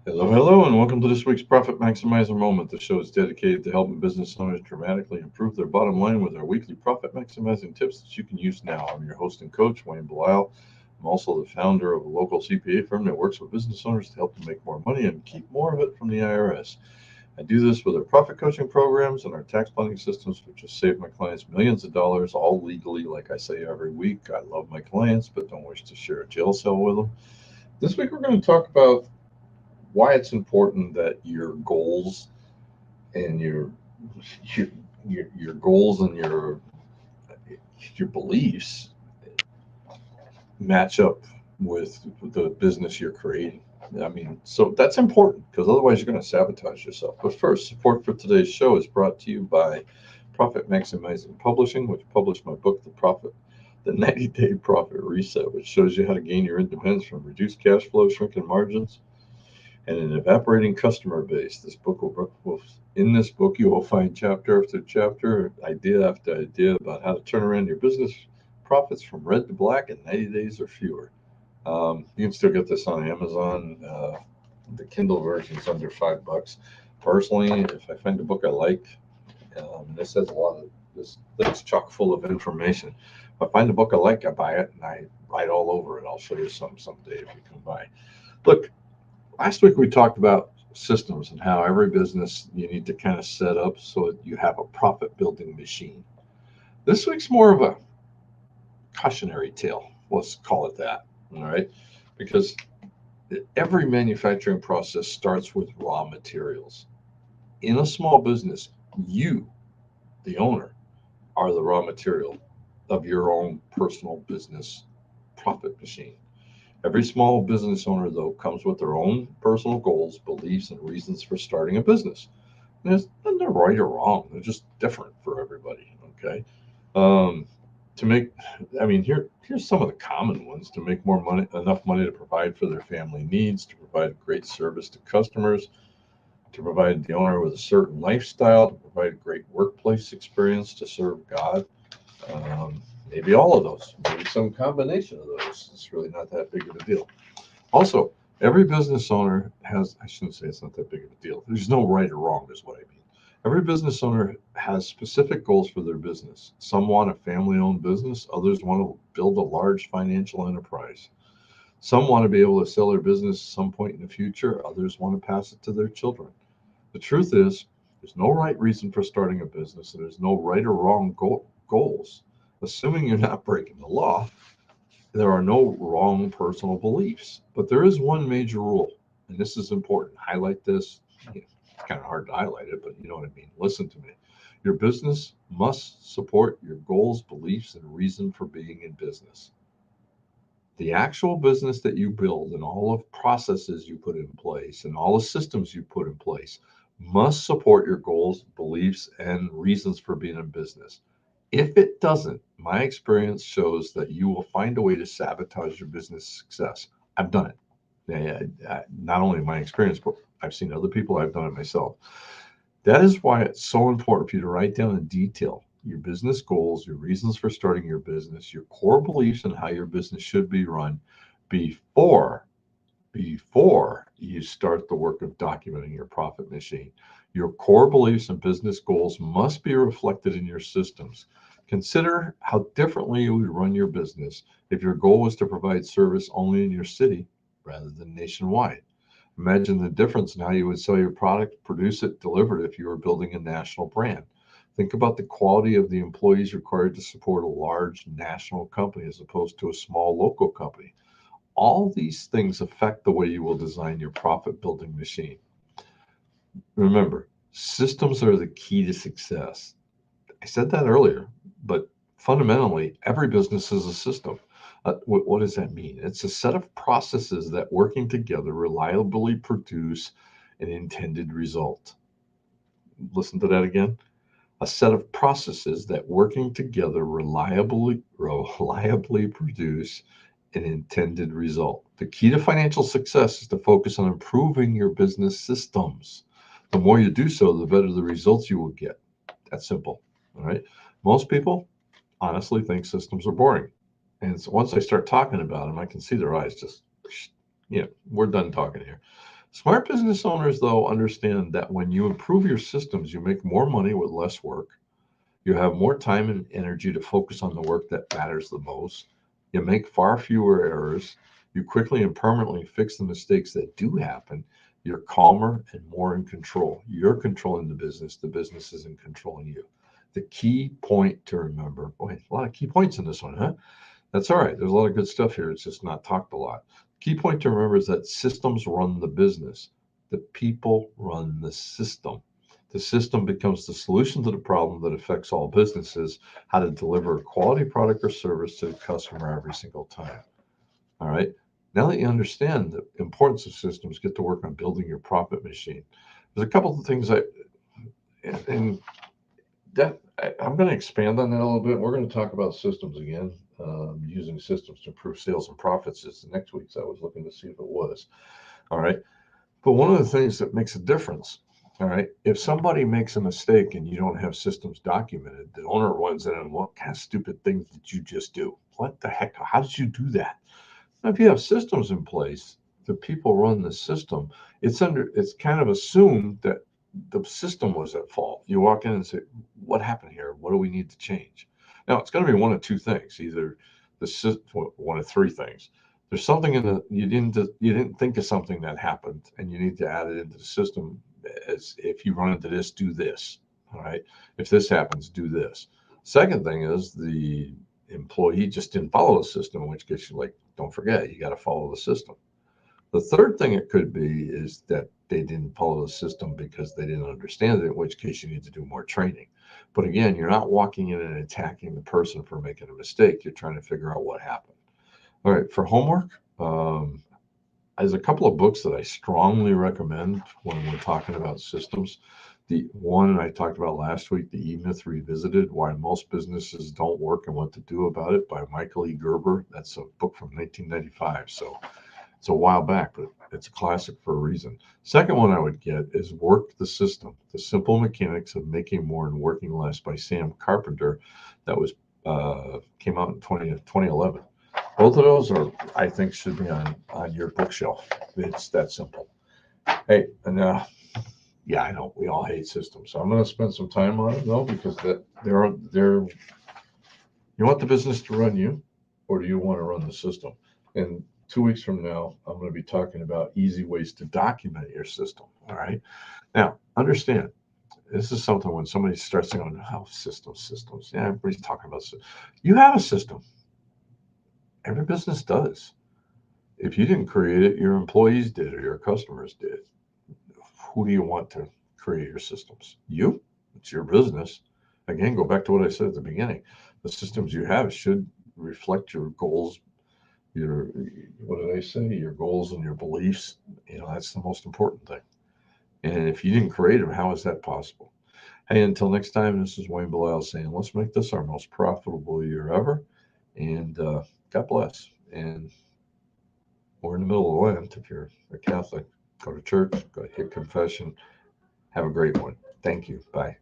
Hello, and welcome to this week's Profit Maximizer Moment. The show is dedicated to helping business owners dramatically improve their bottom line with our weekly profit maximizing tips that you can use now. I'm your host and coach, Wayne Belisle. I'm also the founder of a local CPA firm that works with business owners to help them make more money and keep more of it from the IRS. I do this with our profit coaching programs and our tax planning systems, which has saved my clients millions of dollars, all legally, like I say every week. I love my clients, but don't wish to share a jail cell with them. This week, we're going to talk about why it's important that your goals and your your goals and your beliefs match up with the business you're creating. I mean, so that's important because otherwise you're going to sabotage yourself. But first, support for today's show is brought to you by Profit Maximizing Publishing, which published my book, The 90-Day Profit Reset, which shows you how to gain your independence from reduced cash flow, shrinking margins, and an evaporating customer base. In this book, you will find chapter after chapter, idea after idea about how to turn around your business profits from red to black in 90 days or fewer. You can still get this on Amazon. The Kindle version is under $5. Personally, if I find a book I like, this has a lot of this thing's chock full of information. If I find a book I like, I buy it and I write all over it. I'll show you some someday if you come by. Look, last week we talked about systems and how every business you need to kind of set up so that you have a profit building machine. This week's more of a cautionary tale. Let's call it that. All right. Because every manufacturing process starts with raw materials. In a small business, you, the owner, are the raw material of your own personal business profit machine. Every small business owner, though, comes with their own personal goals, beliefs, and reasons for starting a business. And there's nothing right or wrong. They're just different for everybody. Okay. Um, to make, I mean, here's some of the common ones: to make more money, enough money to provide for their family needs, to provide great service to customers, to provide the owner with a certain lifestyle, to provide a great workplace experience, to serve God. Maybe all of those, maybe some combination of those. It's really not that big of a deal. Also, every business owner has, I shouldn't say it's not that big of a deal. There's no right or wrong, is what I mean. Every business owner has specific goals for their business. Some want a family owned business, others want to build a large financial enterprise. Some want to be able to sell their business at some point in the future, others want to pass it to their children. The truth is, there's no right reason for starting a business, and there's no right or wrong goals. Assuming you're not breaking the law, there are no wrong personal beliefs, but there is one major rule, and this is important. Highlight this. It's kind of hard to highlight it, but you know what I mean. Listen to me. Your business must support your goals, beliefs, and reason for being in business. The actual business that you build and all of processes you put in place and all the systems you put in place must support your goals, beliefs, and reasons for being in business. If it doesn't, my experience shows that you will find a way to sabotage your business success. I've done it. Not only my experience, but I've seen other people, I've done it myself. That is why it's so important for you to write down in detail your business goals, your reasons for starting your business, your core beliefs, and how your business should be run before before you start the work of documenting your profit machine. Your core beliefs and business goals must be reflected in your systems. Consider how differently you would run your business if your goal was to provide service only in your city rather than nationwide. Imagine the difference in how you would sell your product, produce it, deliver it if you were building a national brand. Think about the quality of the employees required to support a large national company as opposed to a small local company. All these things affect the way you will design your profit building machine. Remember, systems are the key to success. I said that earlier, but fundamentally, every business is a system. What does that mean? It's a set of processes that working together reliably produce an intended result. Listen to that again. A set of processes that working together reliably produce an intended result. The key to financial success is to focus on improving your business systems. The more you do so, the better the results you will get. That's simple. All right. Most people honestly think systems are boring. And so once I start talking about them, I can see their eyes just, we're done talking here. Smart business owners, though, understand that when you improve your systems, you make more money with less work. You have more time and energy to focus on the work that matters the most. You make far fewer errors. You quickly and permanently fix the mistakes that do happen. You're calmer and more in control. You're controlling the business isn't controlling you. The key point to remember, boy, a lot of key points in this one, huh? That's all right. There's a lot of good stuff here. It's just not talked a lot. Key point to remember is that systems run the business. The people run the system. The system becomes the solution to the problem that affects all businesses, how to deliver a quality product or service to the customer every single time. All right. Now that you understand the importance of systems, get to work on building your profit machine. There's a couple of things and that I'm going to expand on that a little bit. We're going to talk about systems again, using systems to improve sales and profits. Is the next week's. I was looking to see if it was. All right. But one of the things that makes a difference, all right, if somebody makes a mistake and you don't have systems documented, the owner runs in and what kind of stupid things did you just do? What the heck? How did you do that? Now, if you have systems in place, the people run the system. It's kind of assumed that the system was at fault. You walk in and say, "What happened here? What do we need to change?" Now, it's going to be one of two things. Either one of three things. There's something in the you didn't think of something that happened, and you need to add it into the system. As if you run into this, do this. All right. If this happens, do this. Second thing is the employee just didn't follow the system, in which case you're like, don't forget, you got to follow the system. The third thing it could be is that they didn't follow the system because they didn't understand it, in which case you need to do more training. But again, you're not walking in and attacking the person for making a mistake. You're trying to figure out what happened. All right, for homework, there's a couple of books that I strongly recommend when we're talking about systems. The one I talked about last week, The E-Myth Revisited, Why Most Businesses Don't Work and What to Do About It by Michael E. Gerber. That's a book from 1995. So it's a while back, but it's a classic for a reason. Second one I would get is Work the System, The Simple Mechanics of Making More and Working Less by Sam Carpenter. That was came out in 2011. Both of those are, I think, should be on your bookshelf. It's that simple. Hey, and yeah, I know we all hate systems, so I'm going to spend some time on it though, because they're you want the business to run you, or do you want to run the system? And 2 weeks from now, I'm going to be talking about easy ways to document your system. All right. Now, understand this is something when somebody starts going, oh, systems. Yeah, everybody's talking about systems. You have a system. Every business does. If you didn't create it, your employees did or your customers did. Who do you want to create your systems? You. It's your business. Again, go back to what I said at the beginning. The systems you have should reflect your goals, your, what did I say? Your goals and your beliefs. That's the most important thing. And if you didn't create them, how is that possible? Hey, until next time, this is Wayne Belisle saying, let's make this our most profitable year ever. And God bless. And we're in the middle of Lent. If you're a Catholic, go to church, go hit confession. Have a great one. Thank you. Bye.